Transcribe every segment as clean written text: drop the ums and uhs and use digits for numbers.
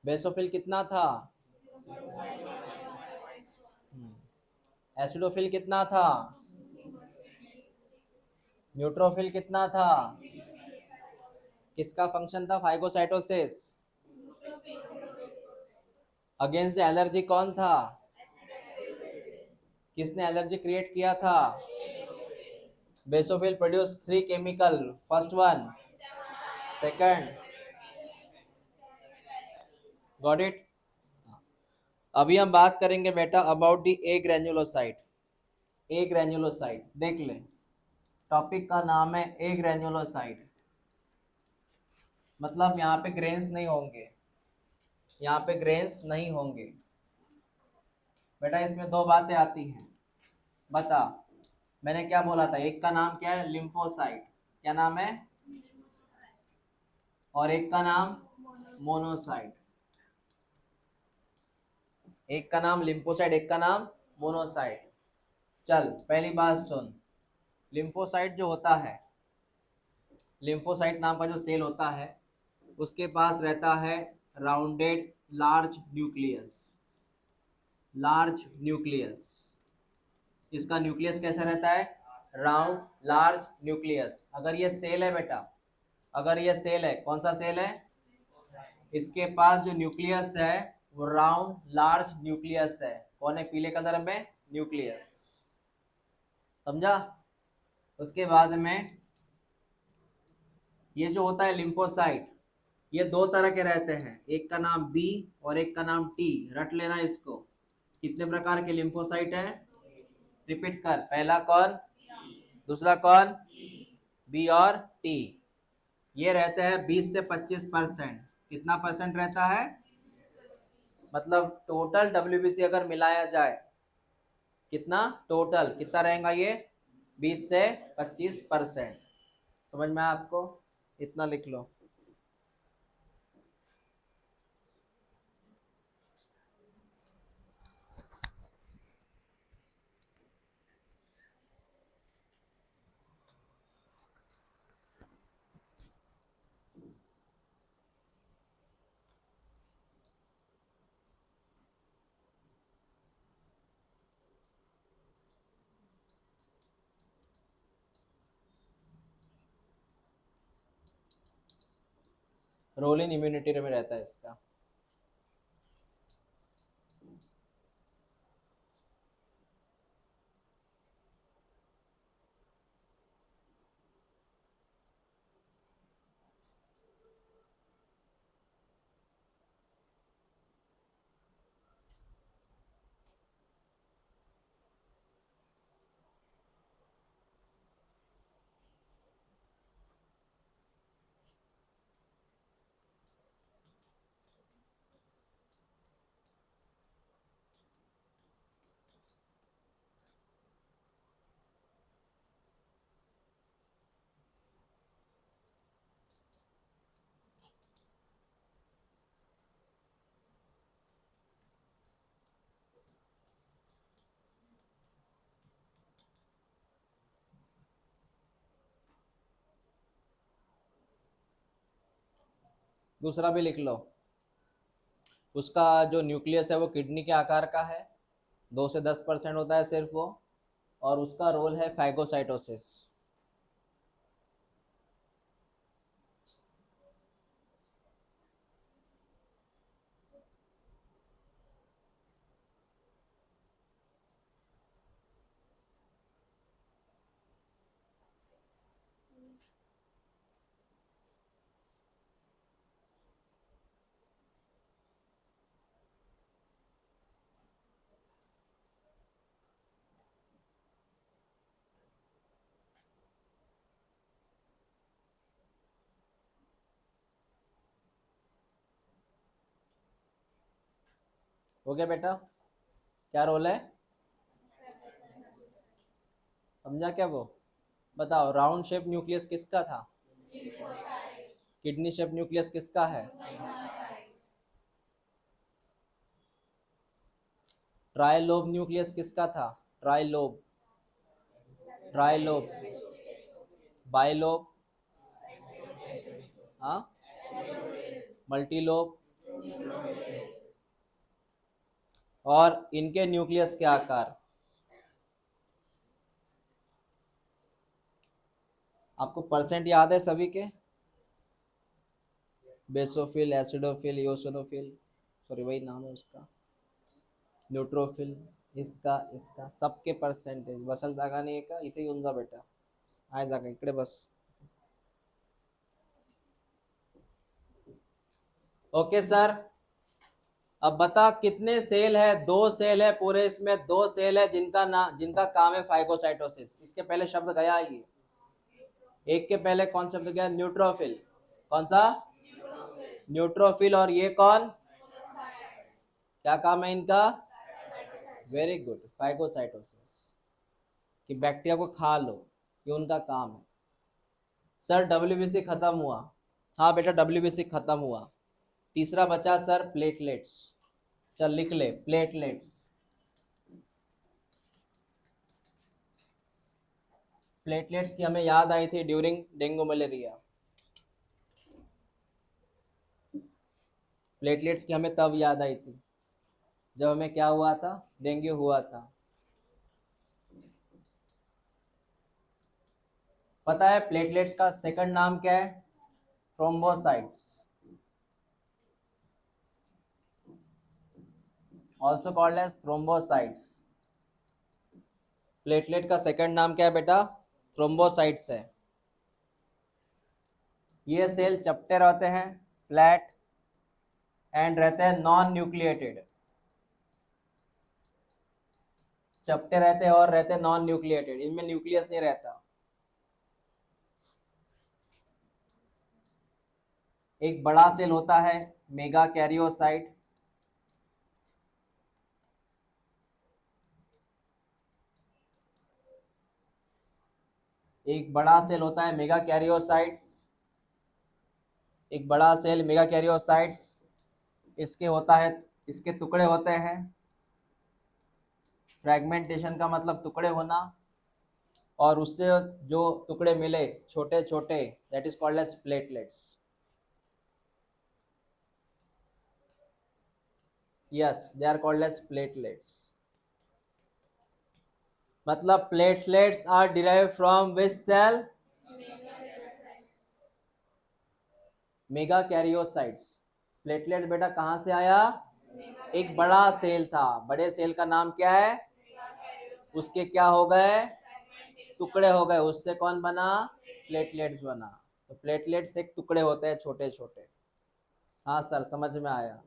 Basophil कितना था? Acidophil कितना था? न्यूट्रोफिल कितना था? किसका फंक्शन था फाइगोसाइटोसिस? अगेंस्ट द एलर्जी कौन था? किसने एलर्जी क्रिएट किया था? Basophil produce three chemical, first one, second, got it. अभी हम बात करेंगे बेटा about the A granulocyte. A granulocyte देख ले, टॉपिक का नाम है ए ग्रेन्युलोसाइट। मतलब यहाँ पे ग्रेन्स नहीं होंगे, यहाँ पे ग्रेन्स नहीं होंगे बेटा। इसमें दो बातें आती हैं, बता। मैंने क्या बोला था, एक का नाम क्या है? लिम्फोसाइट। क्या नाम है? और एक का नाम मोनोसाइट। एक का नाम लिम्फोसाइट, एक का नाम मोनोसाइट। चल पहली बात सुन, लिम्फोसाइट जो होता है, लिम्फोसाइट नाम का जो सेल होता है, उसके पास रहता है rounded large nucleus. Large nucleus, इसका न्यूक्लियस कैसा रहता है? Round large nucleus. अगर ये सेल है बेटा, अगर ये सेल है, कौन सा सेल है? इसके पास जो न्यूक्लियस है वो राउंड लार्ज न्यूक्लियस है। कौन है पीले कलर में? न्यूक्लियस। समझा? उसके बाद में ये जो होता है लिम्फोसाइट, ये दो तरह के रहते हैं, एक का नाम बी और एक का नाम टी। रट लेना इसको। कितने प्रकार के लिम्फोसाइट है? रिपीट कर, पहला कौन, दूसरा कौन? बी और टी। ये रहते हैं 20 से 25%। कितना परसेंट रहता है? मतलब टोटल डब्ल्यूबीसी अगर मिलाया जाए, कितना टोटल कितना रहेगा ये? 20 से 25%। समझ में आया आपको? इतना लिख लो। रोल इन इम्यूनिटी में रहता है इसका। दूसरा भी लिख लो। उसका जो न्यूक्लियस है वो किडनी के आकार का है, 2 से 10% होता है सिर्फ वो। और उसका रोल है फैगोसाइटोसिस। हो गया बेटा? क्या रोल है? समझा क्या वो? बताओ, राउंड शेप न्यूक्लियस किसका था? किडनी शेप न्यूक्लियस किसका है? ट्राइलोब न्यूक्लियस किसका था? ट्राइलोब, ट्राइलोब, बाइलोब, हाँ, मल्टीलोब, और इनके न्यूक्लियस के आकार, आपको परसेंट याद है सभी के? बेसोफिल, एसिडोफिल, योसोनोफिल, सॉरी वही नाम है उसका, न्यूट्रोफिल, इसका इसका सबके परसेंटेज बसल जागा नहीं का इथे येऊन जा बेटा, आय जागा इकडे बस. ओके सर, अब बता कितने सेल है? 2 सेल है पूरे, इसमें 2 सेल है जिनका काम है फाइगोसाइटोसिस. इसके पहले शब्द गया ये, एक के पहले कौन शब्द गया? न्यूट्रोफिल. कौन सा? न्यूट्रोफिल. और ये कौन? क्या काम है इनका? वेरी गुड, फाइगोसाइटोसिस, कि बैक्टीरिया को खा लो, ये उनका काम है. सर डब्ल्यूबीसी खत्म हुआ. हाँ बेटा डब्ल्यूबीसी खत्म हुआ. तीसरा बचा सर प्लेटलेट्स. चल लिख ले प्लेटलेट्स. प्लेटलेट्स की हमें याद आई थी ड्यूरिंग डेंगू मलेरिया. प्लेटलेट्स की हमें तब याद आई थी जब हमें क्या हुआ था? डेंगू हुआ था. पता है प्लेटलेट्स का सेकंड नाम क्या है? Thrombocytes, also called as thrombocytes. Platelet का सेकंड नाम क्या है बेटा? थ्रोम्बोसाइट्स है. ये सेल चपटे रहते हैं, फ्लैट, एंड रहते हैं नॉन न्यूक्लिएटेड. चपटे रहते हैं और रहते हैं नॉन न्यूक्लिएटेड, इनमें न्यूक्लियस नहीं रहता. एक बड़ा सेल होता है मेगा कैरियोसाइट. एक बड़ा सेल होता है मेगा कैरियोसाइट्स. एक बड़ा सेल मेगा कैरियोसाइट्स, इसके होता है, इसके टुकड़े होते हैं. फ्रैगमेंटेशन का मतलब टुकड़े होना, और उससे जो टुकड़े मिले छोटे छोटे, that is called as platelets. Yes, they are called as platelets. मतलब platelets are derive from which cell? Megakaryocytes. Platelet बेटा कहाँ से आया? एक बड़ा सेल था, बड़े सेल का नाम क्या है? उसके क्या हो गए? टुकड़े हो गए, उससे कौन बना? प्लेटलेट्स बना. तो प्लेटलेट्स एक टुकड़े होते हैं छोटे छोटे. हाँ सर समझ में आया.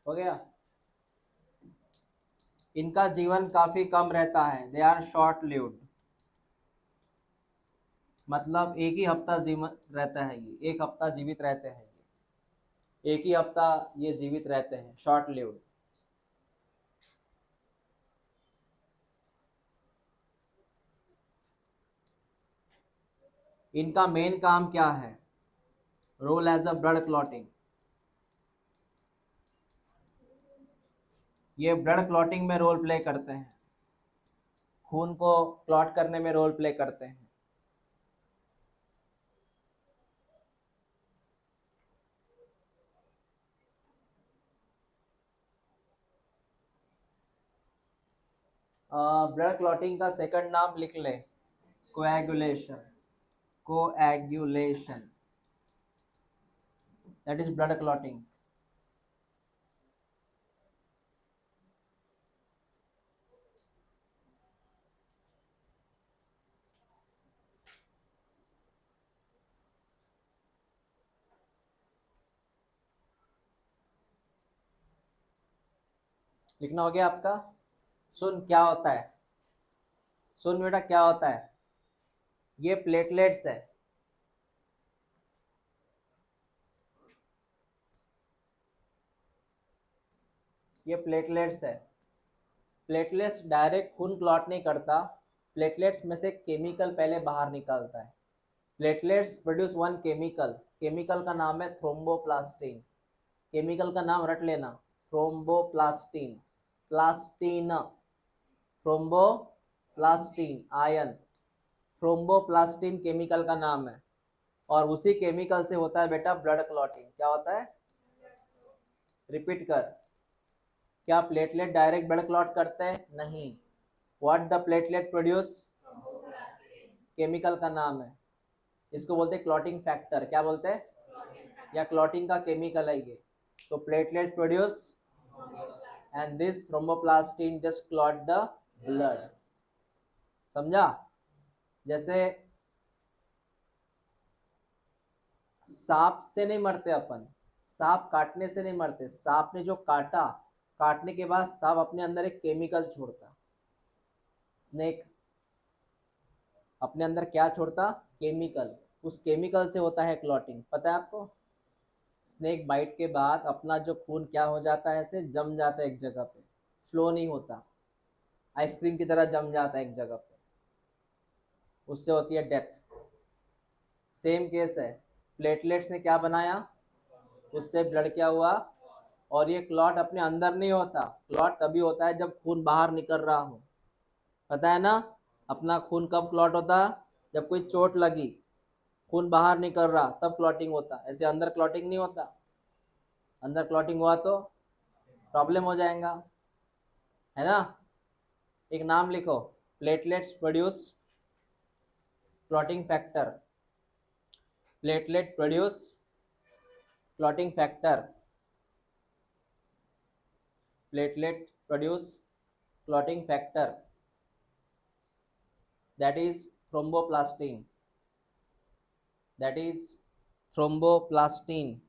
हो गया. इनका जीवन काफी कम रहता है, दे आर शॉर्ट लिव्ड. मतलब एक ही हफ्ता जीवन रहता है, ये एक हफ्ता जीवित रहते हैं, एक ही हफ्ता ये जीवित रहते हैं, शॉर्ट लिव्ड. इनका मेन काम क्या है? Role as a blood clotting. ये ब्लड क्लॉटिंग में रोल प्ले करते हैं, खून को क्लॉट करने में रोल प्ले करते हैं. ब्लड क्लॉटिंग का सेकंड नाम लिख ले, coagulation. Coagulation, that is blood clotting. लिखना हो गया आपका? सुन क्या होता है, सुन बेटा क्या होता है. ये प्लेटलेट्स है, ये प्लेटलेट्स है. प्लेटलेट्स डायरेक्ट खून क्लॉट नहीं करता, प्लेटलेट्स में से केमिकल पहले बाहर निकलता है. Platelets produce one chemical, chemical का नाम है थ्रोम्बोप्लास्टिन, केमिकल का नाम रट लेना, thromboplastin, plastin, thromboplastin ion, thromboplastin chemical का नाम है। और उसी केमिकल से होता है बेटा ब्लड क्लॉटिंग। क्या होता है, रिपीट कर, क्या प्लेटलेट डायरेक्ट ब्लड क्लॉट करते हैं? नहीं। What the platelet produce, chemical का नाम है, इसको बोलते हैं क्लॉटिंग फैक्टर। क्या बोलते हैं, या क्लॉटिंग का केमिकल है ये। तो platelet produce and this thromboplastin just clot the blood. समझा? जैसे सांप से नहीं मरते अपन, सांप काटने से नहीं मरते, सांप ने जो काटा, काटने के बाद सांप अपने अंदर एक केमिकल छोड़ता, स्नेक अपने अंदर क्या छोड़ता, केमिकल, उस केमिकल से होता है क्लॉटिंग। पता है आपको? स्नेक बाइट के बाद अपना जो खून क्या हो जाता है, ऐसे जम जाता है एक जगह पे, फ्लो नहीं होता, आइसक्रीम की तरह जम जाता है एक जगह पे, उससे होती है डेथ। सेम केस है, प्लेटलेट्स ने क्या बनाया, उससे ब्लड क्या हुआ, और ये क्लॉट अपने अंदर नहीं होता, क्लॉट तभी होता है जब खून बाहर निकल रहा हो। पता है ना, अपना खून कब क्लॉट होता, जब कोई चोट लगी, खून बाहर निकल रहा, तब क्लॉटिंग होता, ऐसे अंदर क्लॉटिंग नहीं होता। अंदर क्लॉटिंग हुआ तो प्रॉब्लम हो जाएगा, है ना। एक नाम लिखो, platelets produce clotting factor, platelet produce clotting factor, platelet produce clotting factor, that is thromboplastin, that is thromboplastin।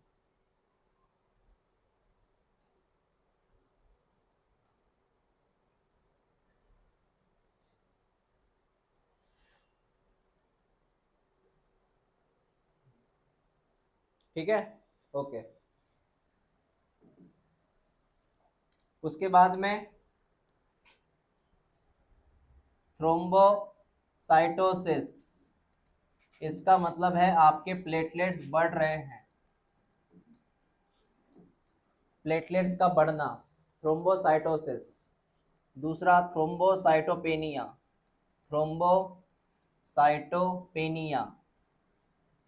ठीक है, ओके। उसके बाद में थ्रोम्बोसाइटोसिस, इसका मतलब है आपके प्लेटलेट्स बढ़ रहे हैं, प्लेटलेट्स का बढ़ना, थ्रोम्बोसाइटोसिस। दूसरा थ्रोम्बोसाइटोपेनिया, थ्रोम्बोसाइटोपेनिया,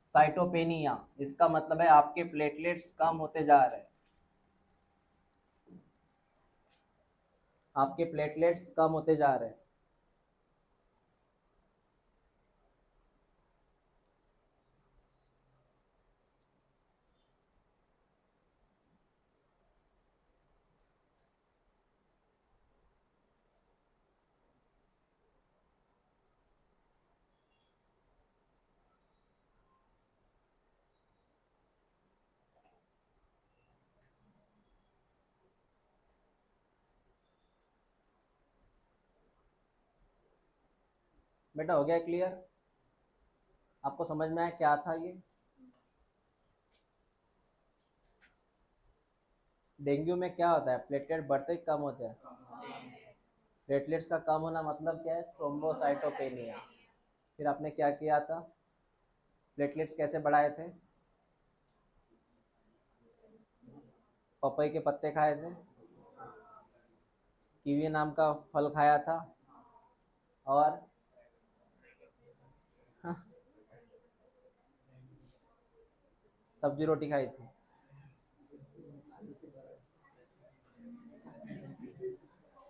साइटोपेनिया, इसका मतलब है आपके प्लेटलेट्स कम होते जा रहे हैं, आपके प्लेटलेट्स कम होते जा रहे हैं। बेटा हो गया क्लियर? आपको समझ में आया क्या था ये? डेंगू में क्या होता है, प्लेटलेट बढ़ते ही कम होते हैं, प्लेटलेट्स का कम होना मतलब क्या है, थ्रोम्बोसाइटोपेनिया। फिर आपने क्या किया था, प्लेटलेट्स कैसे बढ़ाए थे, पपई के पत्ते खाए थे, कीवी नाम का फल खाया था, और सब्जी रोटी खाई थी।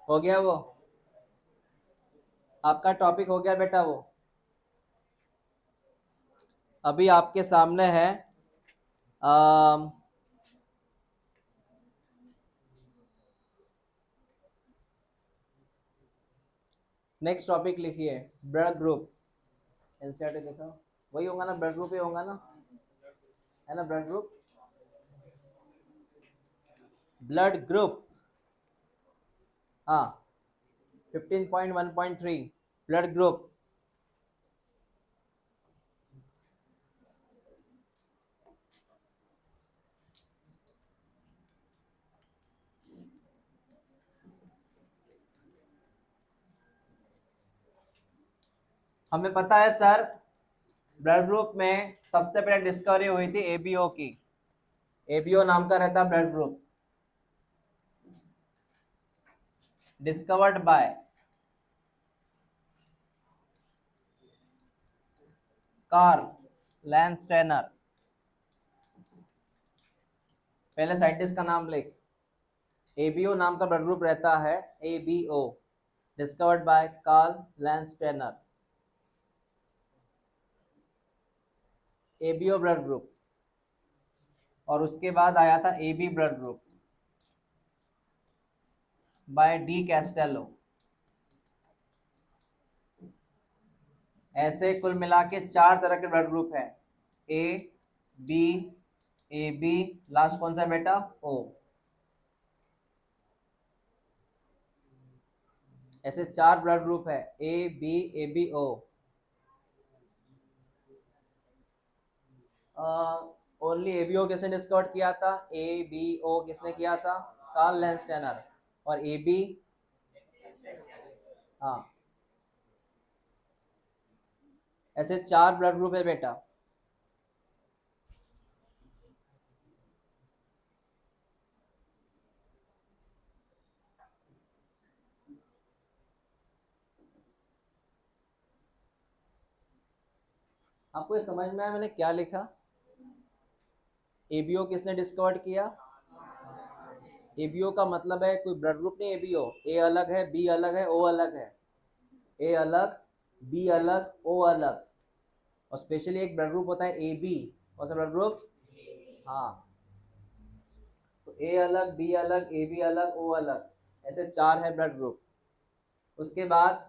हो गया वो, आपका टॉपिक हो गया बेटा वो। अभी आपके सामने है नेक्स्ट टॉपिक लिखिए, ब्लड ग्रुप। एनसीईआरटी देखो, वही होगा ना, ब्लड ग्रुप ही होगा ना, है ना, ब्लड ग्रुप, ब्लड ग्रुप, हाँ, 15.1.3 ब्लड ग्रुप। हमें पता है सर, ब्लड ग्रुप में सबसे पहले डिस्कवरी हुई थी एबीओ की। एबीओ नाम का रहता है blood group, discovered by Karl Landsteiner. पहले साइंटिस्ट का नाम लिख। एबीओ नाम का ब्लड ग्रुप रहता है, ABO, discovered by Karl Landsteiner. ABO blood group. और उसके बाद आया था AB blood group by Decastello. ऐसे कुल मिला के 4 तरह के ब्लड ग्रुप है, A B A B, last कौन सा है बेटा, ओ। ऐसे 4 ब्लड ग्रुप है, A B A B O. Only ABO किसने डिस्कवर किया था, ए बी ओ किसने किया था, कार्ल लैंडस्टेनर। और ए बी, हाँ, ऐसे 4 ब्लड ग्रुप है बेटा। आपको ये समझ में आया मैंने क्या लिखा? एबीओ किसने डिस्कवर किया? एबीओ का मतलब है कोई ब्लड ग्रुप नहीं, एबीओ। ए अलग है, बी अलग है, ओ अलग है। ए अलग, बी अलग, ओ अलग। और स्पेशली एक ब्लड ग्रुप होता है ए बी। कौन सा ब्लड ग्रुप? हाँ, तो ए अलग, बी अलग, ए बी अलग, ओ अलग, ऐसे 4 है ब्लड ग्रुप। उसके बाद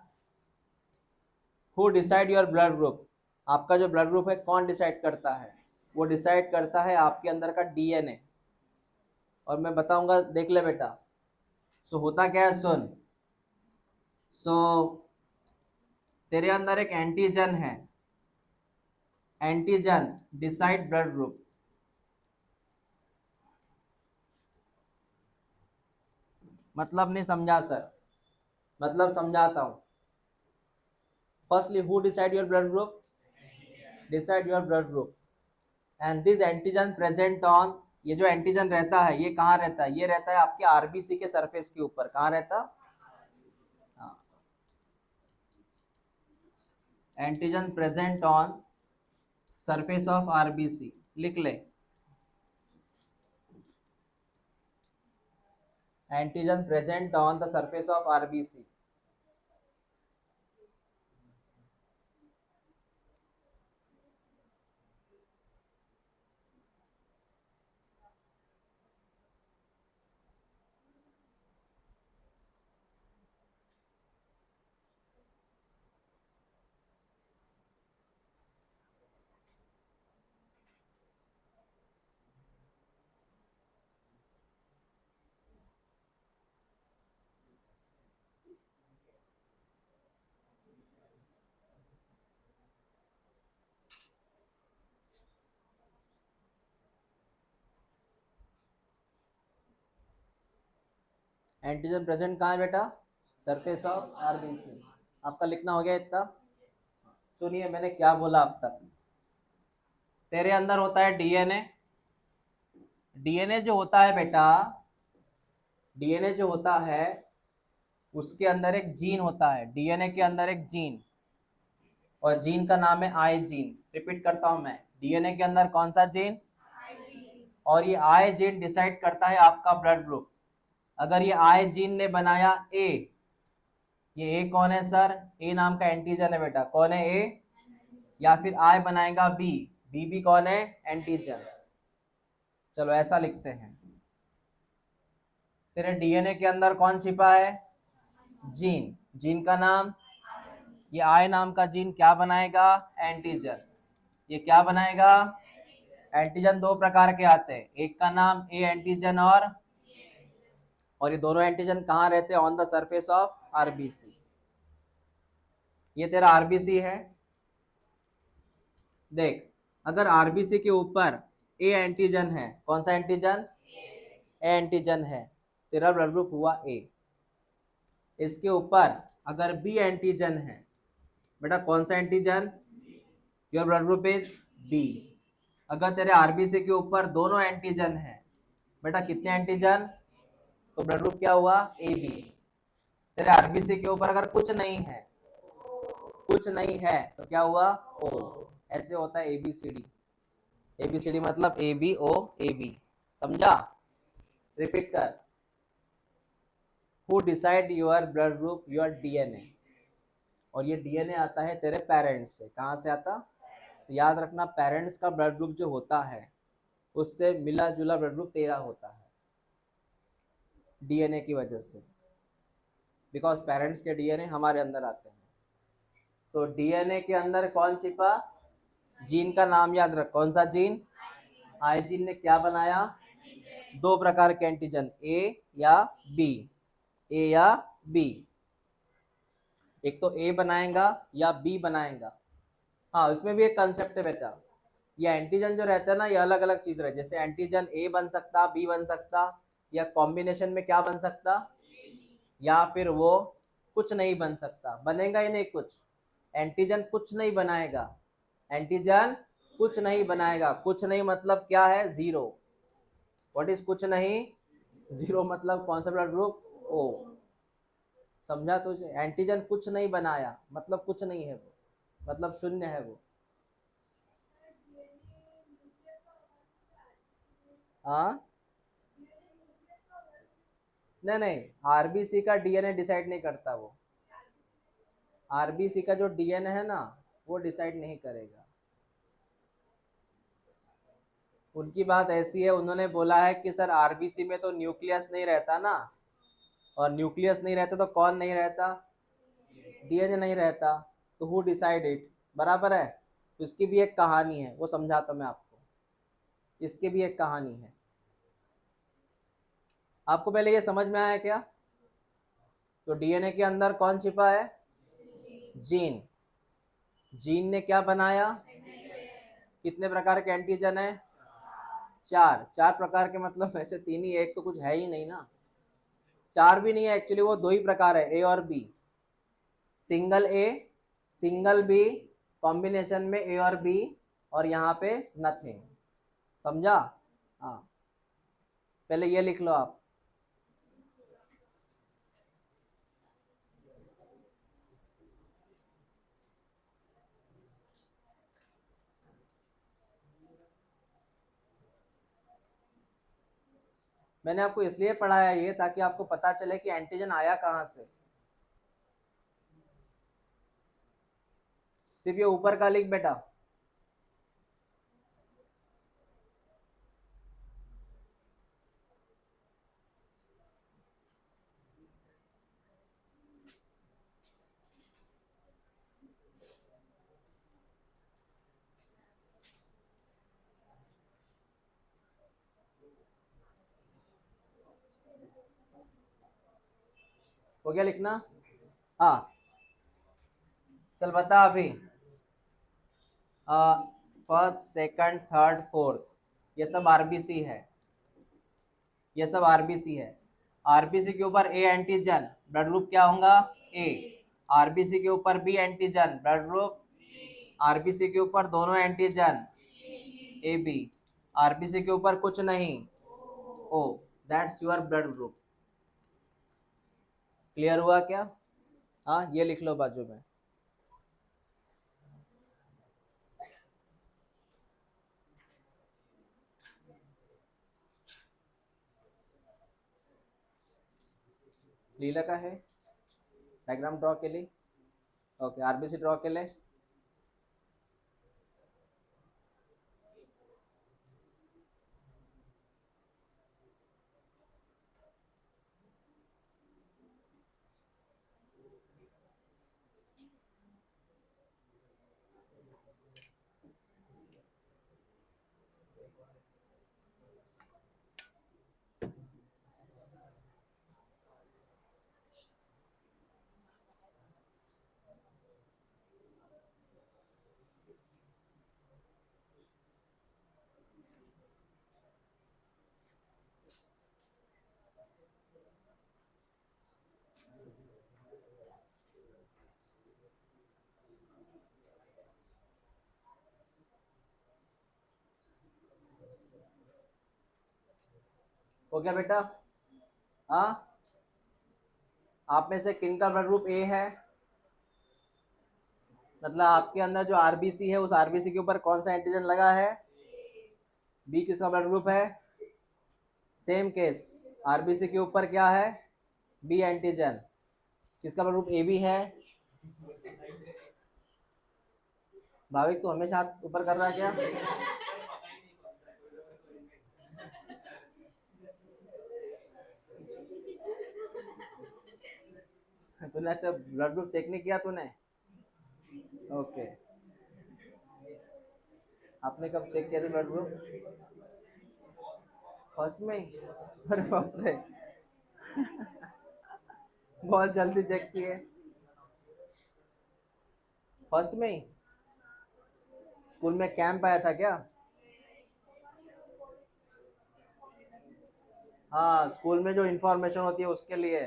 who decide your blood group, आपका जो ब्लड ग्रुप है कौन डिसाइड करता है? वो डिसाइड करता है आपके अंदर का डीएनए। और मैं बताऊंगा, देख ले बेटा। सो होता क्या है, सुन। सो तेरे अंदर एक एंटीजन है, एंटीजन डिसाइड ब्लड ग्रुप। मतलब नहीं समझा सर? मतलब समझाता हूँ। Firstly who decide your blood group? Decide your blood group. And this antigen present on, ये जो एंटीजन रहता है ये कहाँ रहता है? ये रहता है आपके आरबीसी के सरफेस के ऊपर। कहाँ रहता? हाँ, antigen present on surface of RBC, लिख ले। Antigen present on the surface of RBC. Antigen present कहाँ है बेटा? Surface of RBC. आपका लिखना हो गया इतना? सुनिए मैंने क्या बोला अब तक। तेरे अंदर होता है डीएनए। डीएनए जो होता है बेटा, डीएनए जो होता है उसके अंदर एक जीन होता है, डीएनए के अंदर एक जीन, और जीन का नाम है आई जीन। रिपीट करता हूं मैं, डीएनए के अंदर कौन सा जीन? और ये आई जीन डिसाइड करता है आपका ब्लड ग्रुप। अगर ये आई जीन ने बनाया ए, ये ए कौन है सर? ए नाम का एंटीजन है बेटा। कौन है ए? या फिर आई बनाएगा बी, बी भी कौन है? एंटीजन। चलो ऐसा लिखते हैं। तेरे डीएनए के अंदर कौन छिपा है? जीन। जीन का नाम, ये आई नाम का जीन क्या बनाएगा? एंटीजन। ये क्या बनाएगा? एंटीजन। दो प्रकार के आते हैं, एक का नाम ए एंटीजन, और ये दोनों एंटीजन कहाँ रहते हैं? On the surface of RBC. ये तेरा आरबीसी है। देख, अगर आरबीसी के ऊपर ए एंटीजन है, कौन सा एंटीजन? ए एंटीजन है, तेरा ब्लड ग्रुप हुआ ए। इसके ऊपर अगर बी एंटीजन है, बेटा कौन सा antigen? Your blood group is B. अगर तेरे आरबीसी के ऊपर दोनों एंटीजन है, बेटा कितने एंटीजन, तो ब्लड ग्रुप क्या हुआ, ए बी। तेरे आरबीसी के ऊपर अगर कुछ नहीं है, कुछ नहीं है तो क्या हुआ, ओ। ऐसे होता है एबीसीडी। एबीसीडी मतलब A B O A B, समझा। रिपीट कर, who decide your blood group, your DNA. और ये डीएनए आता है तेरे पेरेंट्स से। कहाँ से आता, तो याद रखना पेरेंट्स का ब्लड ग्रुप जो होता है उससे मिला जुला ब्लड ग्रुप तेरा होता है डीएनए की वजह से, बिकॉज पेरेंट्स के डीएनए हमारे अंदर आते हैं। तो डीएनए के अंदर कौन छिपा, जीन का नाम याद रख, कौन सा जीन, आई जीन ने क्या बनाया, दो प्रकार के एंटीजन, ए या बी, ए या बी। एक तो ए बनाएगा या बी बनाएगा। हाँ, उसमें भी एक कंसेप्ट है बेटा, ये एंटीजन जो रहता है ना, ये अलग अलग चीज रहती है। जैसे एंटीजन ए बन सकता, बी बन सकता, या कॉम्बिनेशन में क्या बन सकता, या फिर वो कुछ नहीं बन सकता। बनेगा ही नहीं कुछ, एंटीजन कुछ नहीं बनाएगा, एंटीजन कुछ नहीं बनाएगा। कुछ नहीं मतलब क्या है, जीरो। व्हाट इज कुछ नहीं, जीरो मतलब कौन सा ब्लड ग्रुप, ओ। समझा तुझे, एंटीजन कुछ नहीं बनाया मतलब कुछ नहीं है वो, मतलब शून्य है वो। हाँ, नहीं नहीं, आरबीसी का डीएनए डिसाइड नहीं करता वो। आरबीसी का जो डीएनए है ना, वो डिसाइड नहीं करेगा। उनकी बात ऐसी है, उन्होंने बोला है कि सर आरबीसी में तो न्यूक्लियस नहीं रहता ना, और न्यूक्लियस नहीं रहता तो कौन नहीं रहता, डीएनए नहीं रहता। तो हु डिसाइड इट, बराबर है। तो इसकी भी एक कहानी है, वो समझाता मैं आपको। इसकी भी एक कहानी है। आपको पहले ये समझ में आया क्या, तो डीएनए के अंदर कौन छिपा है, जीन। जीन ने क्या बनाया, कितने प्रकार के एंटीजन है, चार। चार प्रकार के मतलब वैसे तीन ही, एक तो कुछ है ही नहीं ना। चार भी नहीं है एक्चुअली, वो दो ही प्रकार है, ए और बी। सिंगल ए, सिंगल बी, कॉम्बिनेशन में ए और बी, और यहाँ पे नथिंग। समझा। हाँ, पहले ये लिख लो आप। मैंने आपको इसलिए पढ़ाया ये, ताकि आपको पता चले कि एंटीजन आया कहाँ से। सिर्फ ये ऊपर का लिख बेटा। हो गया लिखना, हाँ। चल बता अभी, फर्स्ट सेकंड थर्ड फोर्थ, ये सब आरबीसी है, ये सब आरबीसी है। आरबीसी के ऊपर ए एंटीजन, ब्लड ग्रुप क्या होगा, ए। आरबीसी के ऊपर B antigen, blood group, RBC के ऊपर दोनों एंटीजन, ए बी। आरबीसी के ऊपर कुछ नहीं, ओ। That's your blood group. Clear हुआ क्या, हाँ। ये लिख लो बाजू में। लीला का है, डायग्राम ड्रॉ के लिए, ओके। आरबीसी ड्रॉ के लिए, हो गया बेटा? हाँ, आप में से किन का ब्लड ग्रुप ए है? मतलब आपके अंदर जो आरबीसी है उस आरबीसी के ऊपर कौन सा एंटीजन लगा है? बी किसका ब्लड ग्रुप है? सेम केस, आरबीसी के ऊपर क्या है? B antigen. किसका ब्लड ग्रुप ए बी है? भाविक तो हमेशा हाथ ऊपर कर रहा है क्या? तूने तो ब्लड ग्रुप चेक नहीं किया तूने? ओके, आपने कब चेक किया था ब्लड ग्रुप? फर्स्ट में ही? अरे बाप रे, बहुत जल्दी चेक किए। फर्स्ट में ही? स्कूल में कैंप आया था क्या? हाँ, स्कूल में जो इंफॉर्मेशन होती है उसके लिए।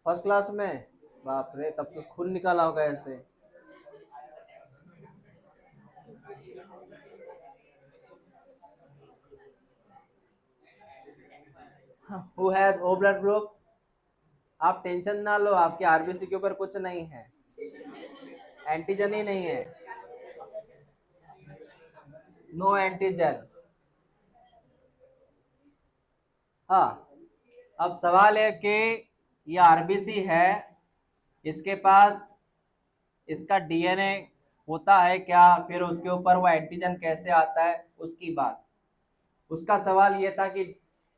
फर्स्ट क्लास में? बाप रे, तब तो खून निकाला होगा ऐसे। Who has O blood group? आप टेंशन ना लो, आपके आरबीसी के ऊपर कुछ नहीं है, एंटीजन ही नहीं है, नो एंटीजन। हाँ, अब सवाल है कि ये आरबीसी है, इसके पास इसका डीएनए होता है क्या, फिर उसके ऊपर वो एंटीजन कैसे आता है उसकी बात। उसका सवाल ये था कि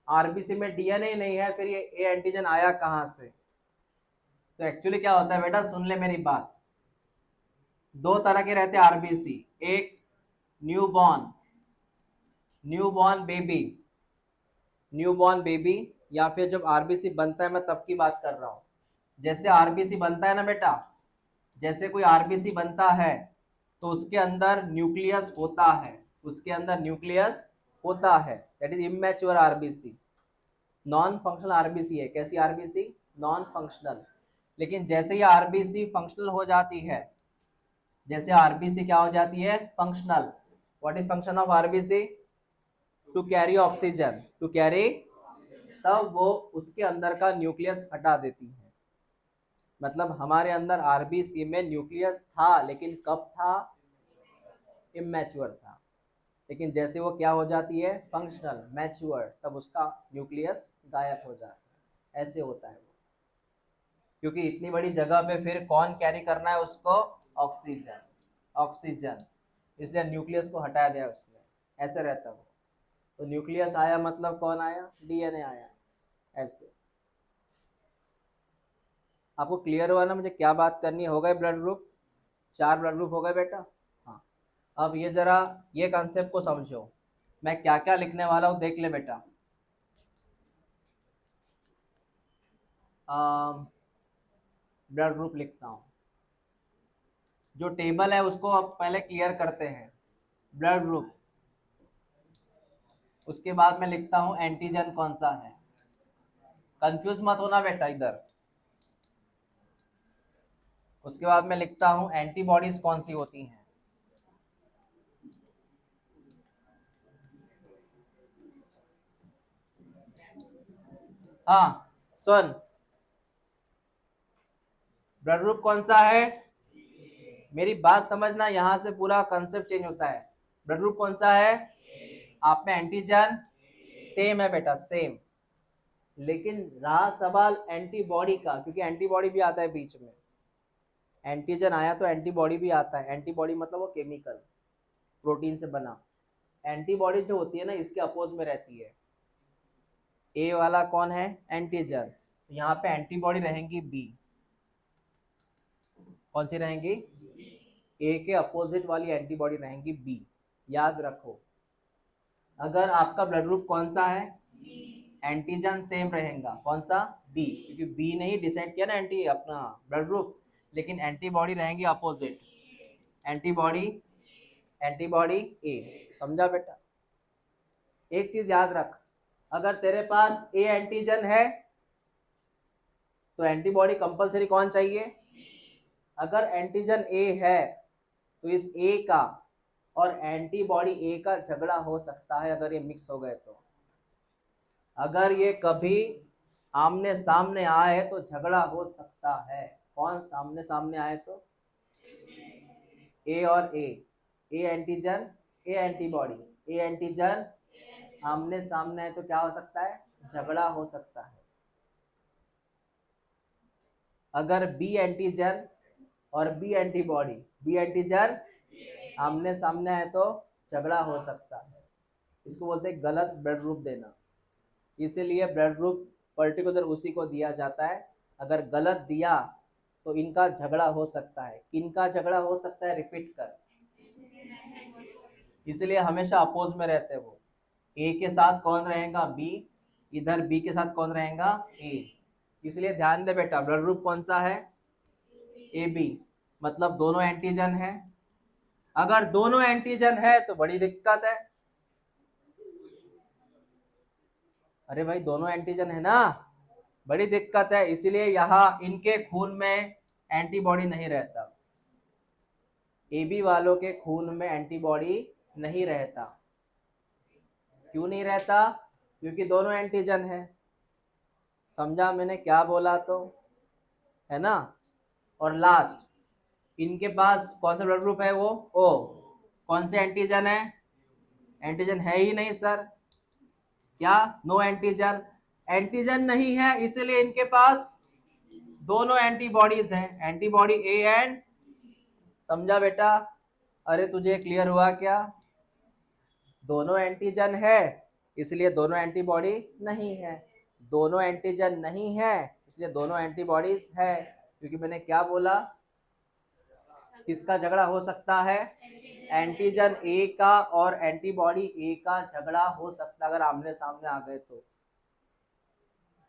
आरबीसी में डीएनए नहीं है, फिर ये ए एंटीजन आया कहां से? तो एक्चुअली क्या होता है बेटा, सुन ले मेरी बात। दो तरह के रहते हैं आरबीसी, एक new born, new born baby, new born baby, या फिर जब आरबीसी बनता है, मैं तब की बात कर रहा हूँ। जैसे आरबीसी बनता है ना बेटा, जैसे कोई आरबीसी बनता है तो उसके अंदर न्यूक्लियस होता है, उसके अंदर न्यूक्लियस होता है, that is immature RBC, non functional RBC है। कैसी आरबीसी? Non functional. लेकिन जैसे ही आरबीसी फंक्शनल हो जाती है, जैसे आरबीसी क्या हो जाती है? Functional. What is function of RBC? To carry oxygen, to carry, तब वो उसके अंदर का न्यूक्लियस हटा देती है। मतलब हमारे अंदर आरबीसी में न्यूक्लियस था, लेकिन कब था? इमेच्योर था। लेकिन जैसे वो क्या हो जाती है? फंक्शनल, मैच्योर, तब उसका न्यूक्लियस गायब हो जाता है। ऐसे होता है वो, क्योंकि इतनी बड़ी जगह पे फिर कौन कैरी करना है उसको? ऑक्सीजन, ऑक्सीजन, इसलिए न्यूक्लियस को हटा दिया उसने। ऐसे रहता वो। तो न्यूक्लियस आया मतलब कौन आया? डीएनए आया। ऐसे आपको क्लियर हुआ ना मुझे क्या बात करनी? हो गए ब्लड ग्रुप? 4 ब्लड ग्रुप हो गए बेटा? हाँ। अब ये जरा ये कॉन्सेप्ट को समझो, मैं क्या क्या लिखने वाला हूँ देख ले बेटा। ब्लड ग्रुप लिखता हूँ, जो टेबल है उसको अब पहले क्लियर करते हैं। ब्लड ग्रुप, उसके बाद मैं लिखता हूँ एंटीजन कौन सा है। कंफ्यूज मत होना बेटा इधर। उसके बाद मैं लिखता हूँ एंटीबॉडीज कौन सी होती हैं। हाँ सुन, ब्लड ग्रुप कौन सा है? मेरी बात समझना, यहां से पूरा कंसेप्ट चेंज होता है। ब्लड ग्रुप कौन सा है? आप में एंटीजन सेम है बेटा, सेम। लेकिन रहा सवाल एंटीबॉडी का, क्योंकि एंटीबॉडी भी आता है बीच में। एंटीजन आया तो एंटीबॉडी भी आता है। एंटीबॉडी मतलब वो केमिकल, प्रोटीन से बना। एंटीबॉडी जो होती है ना, इसके अपोज में रहती है। ए वाला कौन है? एंटीजन। यहाँ पे एंटीबॉडी रहेंगी बी। कौन सी रहेंगी? ए के अपोजिट वाली एंटीबॉडी रहेंगी बी। याद रखो, अगर आपका ब्लड ग्रुप कौन सा है? एंटीजन सेम रहेगा। कौन सा? बी, क्योंकि बी ने ही डिसाइड किया ना एंटी अपना ब्लड ग्रुप। लेकिन एंटीबॉडी रहेंगी अपोजिट, एंटीबॉडी, एंटीबॉडी ए। समझा बेटा? एक चीज याद रख, अगर तेरे पास ए एंटीजन है तो एंटीबॉडी कंपलसरी कौन चाहिए? अगर एंटीजन ए है तो इस ए का और एंटीबॉडी ए का झगड़ा हो सकता है, अगर ये मिक्स हो गए तो। अगर ये कभी आमने सामने आए तो झगड़ा हो सकता है। कौन सामने सामने आए तो? ए और A antigen, A antibody. A antigen आमने सामने आए तो क्या हो सकता है? झगड़ा हो सकता है। अगर बी एंटीजन और बी एंटीबॉडी, बी एंटीजन आमने सामने आए तो झगड़ा हो सकता है। इसको बोलते हैं गलत ब्लड ग्रुप देना। इसीलिए ब्लड ग्रुप पर्टिकुलर उसी को दिया जाता है। अगर गलत दिया तो इनका झगड़ा हो सकता है। किनका झगड़ा हो सकता है? रिपीट कर। इसलिए हमेशा अपोज में रहते हैं वो। ए के साथ कौन रहेगा? बी। इधर बी के साथ कौन रहेगा? ए। इसलिए ध्यान दे बेटा, ब्लड ग्रुप कौन सा है? A B. मतलब दोनों एंटीजन है। अगर दोनों एंटीजन है तो बड़ी दिक्कत है। अरे भाई दोनों एंटीजन है ना, बड़ी दिक्कत है। इसीलिए यहाँ इनके खून में एंटीबॉडी नहीं रहता। ए बी वालों के खून में एंटीबॉडी नहीं रहता। क्यों नहीं रहता? क्योंकि दोनों एंटीजन है। समझा मैंने क्या बोला तो? है ना। और लास्ट, इनके पास कौन सा ब्लड ग्रुप है? वो ओ। कौन से एंटीजन है? एंटीजन है ही नहीं सर। क्या? No antigen. एंटीजन नहीं है, इसलिए इनके पास दोनों एंटीबॉडीज हैं, एंटीबॉडी ए एंड। समझा बेटा? अरे तुझे क्लियर हुआ क्या? दोनों एंटीजन है इसलिए दोनों एंटीबॉडी नहीं है। दोनों एंटीजन नहीं है इसलिए दोनों एंटीबॉडीज है। क्योंकि मैंने क्या बोला? किसका झगड़ा हो सकता है? एंटीजन ए का और एंटीबॉडी ए का झगड़ा हो सकता है अगर आमने सामने आ गए तो।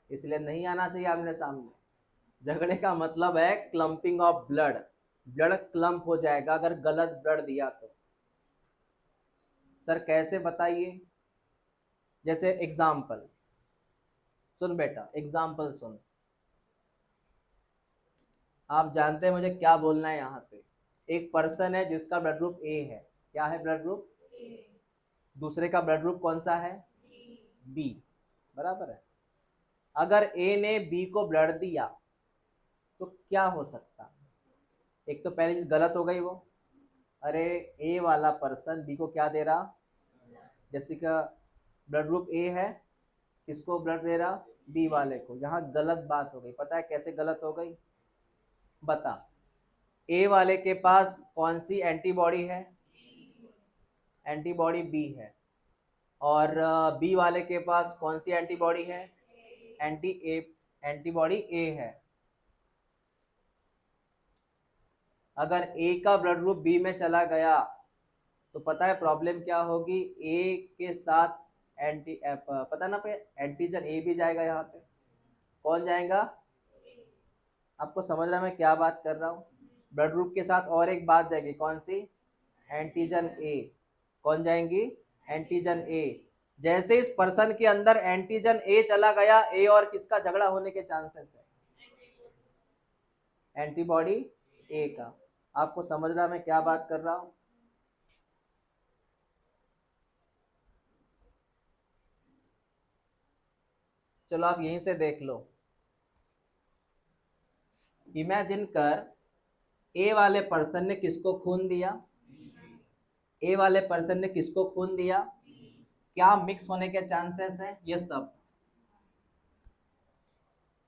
इसलिए नहीं आना चाहिए आमने सामने। झगड़े का मतलब है clumping of blood. Blood clump हो जाएगा अगर गलत ब्लड दिया तो। सर कैसे बताइए? जैसे एग्जाम्पल सुन बेटा, एग्जाम्पल सुन। आप जानते हैं मुझे क्या बोलना है यहाँ पे। एक पर्सन है जिसका ब्लड ग्रुप ए है। क्या है ब्लड ग्रुप? दूसरे का ब्लड ग्रुप कौन सा है? बी। बराबर है। अगर ए ने बी को ब्लड दिया तो क्या हो सकता है? एक तो पहली चीज गलत हो गई वो। अरे ए वाला पर्सन बी को क्या दे रहा? जैसे का ब्लड ग्रुप ए है, किसको ब्लड दे रहा? बी वाले को। यहाँ गलत बात हो गई। पता है कैसे गलत हो गई? बता। ए वाले के पास कौन सी एंटीबॉडी है? एंटीबॉडी बी है। और बी वाले के पास कौन सी एंटीबॉडी है? एंटीबॉडी ए है। अगर ए का ब्लड ग्रुप बी में चला गया तो पता है प्रॉब्लम क्या होगी? ए के साथ पता ना पे एंटीजन ए भी जाएगा। यहाँ पे कौन जाएगा? आपको समझ रहा है मैं क्या बात कर रहा हूँ? ब्लड ग्रुप के साथ और एक बात जाएगी। कौन सी? एंटीजन ए। कौन जाएंगी? एंटीजन ए। जैसे इस पर्सन के अंदर एंटीजन ए चला गया, ए और किसका झगड़ा होने के चांसेस है? एंटीबॉडी ए का। आपको समझ रहा मैं क्या बात कर रहा हूं? चलो आप यहीं से देख लो। इमेजिन कर, ए वाले पर्सन ने किसको खून दिया? ए वाले पर्सन ने किसको खून दिया? क्या मिक्स होने के चांसेस हैं? ये सब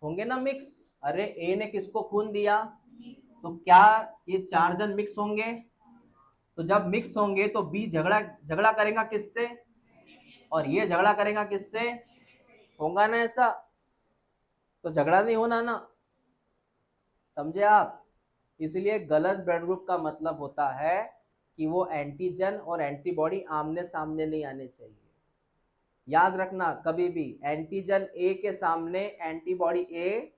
होंगे ना मिक्स। अरे ए ने किसको खून दिया तो क्या ये चार जन मिक्स होंगे? तो जब मिक्स होंगे तो बी झगड़ा झगड़ा करेगा किससे? और ये झगड़ा करेगा किससे? होगा ना ऐसा? तो झगड़ा नहीं होना ना। समझे आप? इसलिए गलत ब्लड ग्रुप का मतलब होता है कि वो एंटीजन और एंटीबॉडी आमने सामने नहीं आने चाहिए। याद रखना कभी भी एंटीजन ए के सामने एंटीबॉडी ए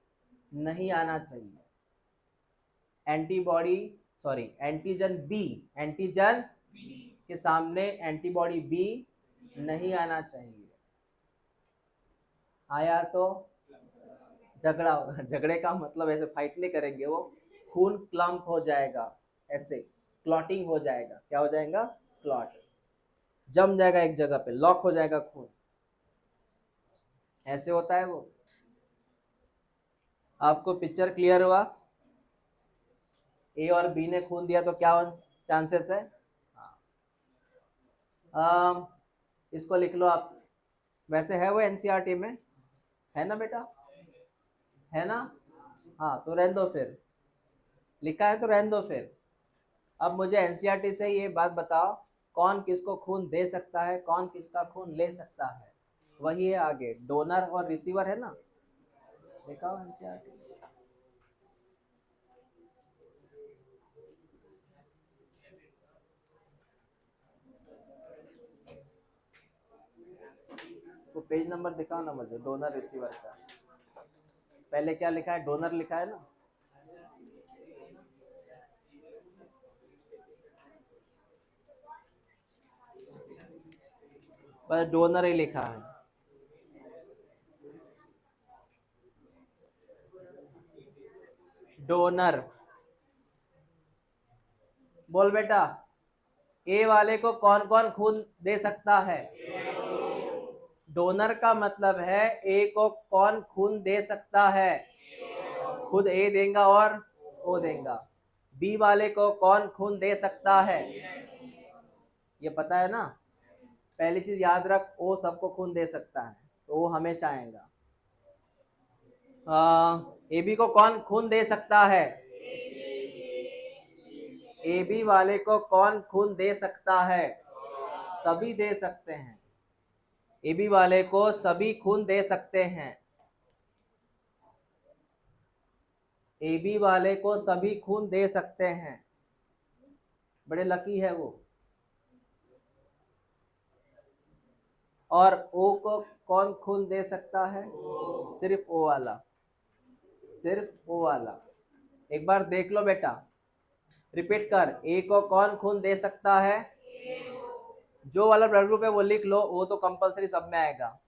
नहीं आना चाहिए। Antibody sorry antigen B, antigen के सामने एंटीबॉडी बी नहीं आना चाहिए। आया तो झगड़ा होगा। झगड़े का मतलब ऐसे फाइट नहीं करेंगे वो, खून क्लम्प हो जाएगा, ऐसे क्लॉटिंग हो जाएगा। क्या हो जाएगा? क्लॉट। जम जाएगा एक जगह पे, लॉक हो जाएगा खून। ऐसे होता है वो। आपको पिक्चर क्लियर हुआ? ए और बी ने खून दिया तो क्या चांसेस है? हाँ, इसको लिख लो आप। वैसे है वो एनसीईआरटी में, है ना बेटा? है ना? हाँ तो रहने दो फिर, लिखा है तो रहने दो फिर। अब मुझे एनसीईआरटी से ये बात बताओ, कौन किसको खून दे सकता है, कौन किसका खून ले सकता है? वही है आगे, डोनर और रिसीवर है ना। देखा एनसीईआरटी। तो पेज नंबर दिखाओ ना मुझे, डोनर रिसीवर का। पहले क्या लिखा है? डोनर लिखा है ना। बस डोनर ही लिखा है। डोनर। बोल बेटा, ए वाले को कौन कौन खून दे सकता है? डोनर का मतलब है ए को कौन खून दे सकता है? खुद ए देगा और ओ देगा। बी वाले को कौन खून दे सकता है? ये पता है ना। पहली चीज याद रख, ओ सबको खून दे सकता है, तो वो हमेशा आएगा। ए बी को कौन खून दे सकता है? ए बी वाले को कौन खून दे सकता है? सभी दे सकते हैं। ए बी वाले को सभी खून दे सकते हैं। ए बी वाले को सभी खून दे सकते हैं। बड़े लकी है वो। और ओ को कौन खून दे सकता है? सिर्फ ओ वाला, सिर्फ ओ वाला। एक बार देख लो बेटा, रिपीट कर, ए को कौन खून दे सकता है? जो वाला ब्लड ग्रुप है वो लिख लो, वो तो कंपलसरी सब में आएगा।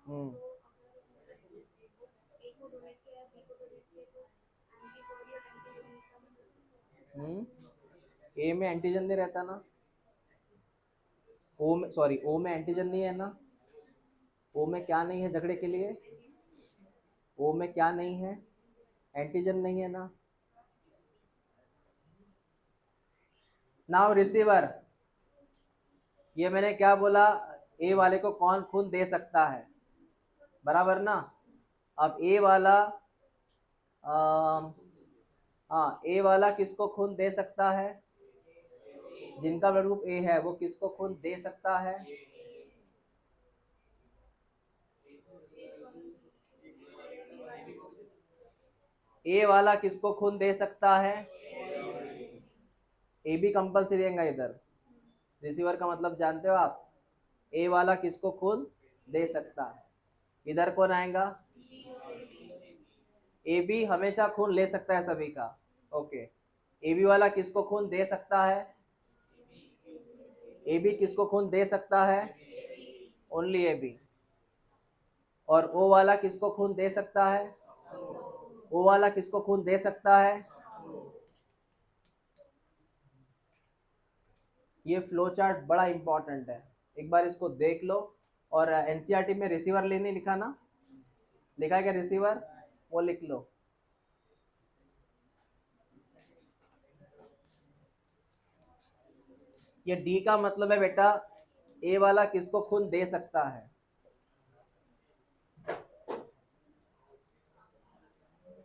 हम्म। ए में एंटीजन नहीं रहता ना। ओ में, सॉरी, ओ में एंटीजन नहीं है ना। ओ में क्या नहीं है झगड़े के लिए? ओ में क्या नहीं है? एंटीजन नहीं है ना। नाउ रिसीवर, ये मैंने क्या बोला? ए वाले को कौन खून दे सकता है, बराबर ना। अब ए वाला, हाँ, ए वाला किसको खून दे सकता है? जिनका ब्लड ग्रुप ए है वो किसको खून दे सकता है? ए वाला किसको खून दे सकता है? ए भी कंपल्सरी रहेगा इधर। रिसीवर का मतलब जानते हो आप? ए वाला किसको खून दे सकता है? इधर कौन आएगा? ए बी हमेशा खून ले सकता है सभी का। ओके। ए बी वाला किसको खून दे सकता है? ए बी किसको खून दे सकता है? Only A B. और ओ वाला किसको खून दे सकता है? ओ वाला किसको खून दे सकता है? ये फ्लो चार्ट बड़ा इंपॉर्टेंट है, एक बार इसको देख लो। और एनसीईआरटी में रिसीवर लेने लिखा ना, लिखा है क्या रिसीवर? वो लिख लो। ये डी का मतलब है बेटा, ए वाला किसको खून दे सकता है?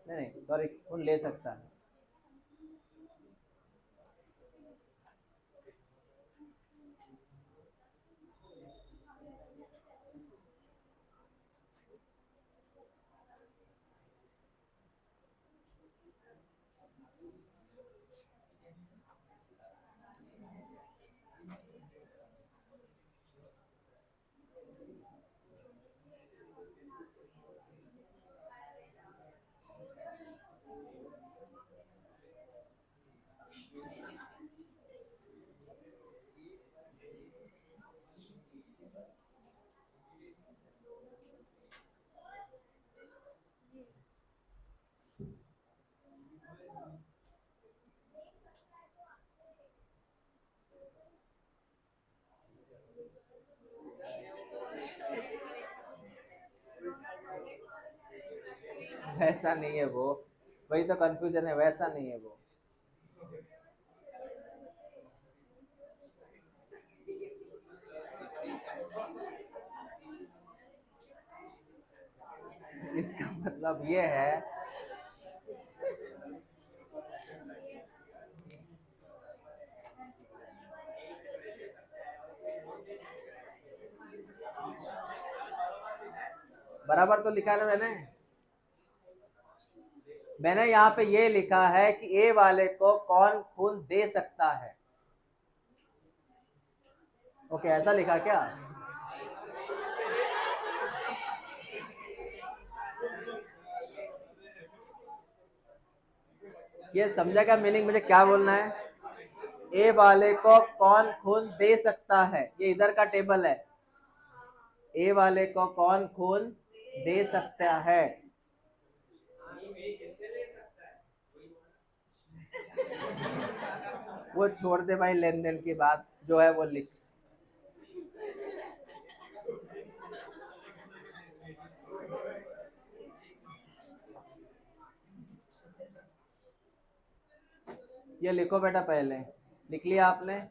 नहीं नहीं, सॉरी, खून ले सकता है। वैसा नहीं है वो, वही तो कंफ्यूजन है, वैसा नहीं है वो। इसका मतलब ये है, बराबर तो लिखा है ना मैंने। मैंने यहाँ पे ये लिखा है कि ए वाले को कौन खून दे सकता है। ओके, ऐसा लिखा क्या? ये समझा क्या मीनिंग, मुझे क्या बोलना है? ए वाले को कौन खून दे सकता है, ये इधर का टेबल है। ए वाले को कौन खून दे सकता है? वो छोड़ दे भाई, लेन देन की बात जो है वो लिख। ये लिखो बेटा, पहले लिख लिया आपने?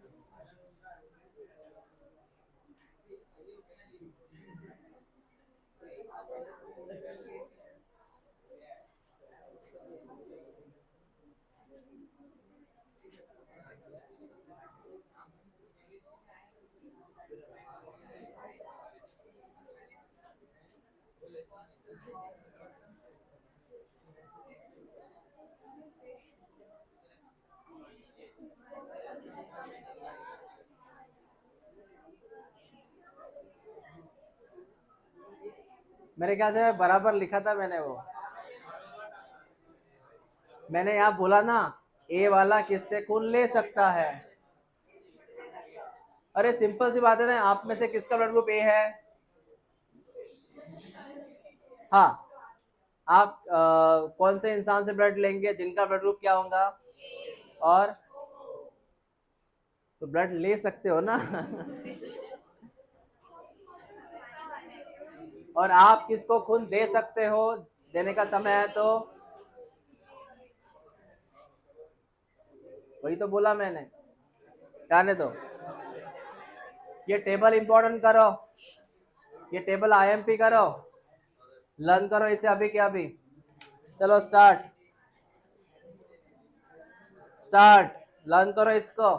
मेरे ख्याल से बराबर लिखा था मैंने वो। मैंने यहाँ बोला ना, ए वाला किससे खून ले सकता है। अरे सिंपल सी बात है ना, आप में से किसका ब्लड ग्रुप ए है? हाँ, आप कौन से इंसान से ब्लड लेंगे जिनका ब्लड ग्रुप क्या होगा? और तो ब्लड ले सकते हो ना। और आप किसको खून दे सकते हो, देने का समय है तो? वही तो बोला मैंने, जाने दो। ये टेबल इंपॉर्टेंट करो, ये टेबल आईएमपी करो, लर्न करो इसे अभी के अभी। चलो स्टार्ट, स्टार्ट, लर्न करो इसको।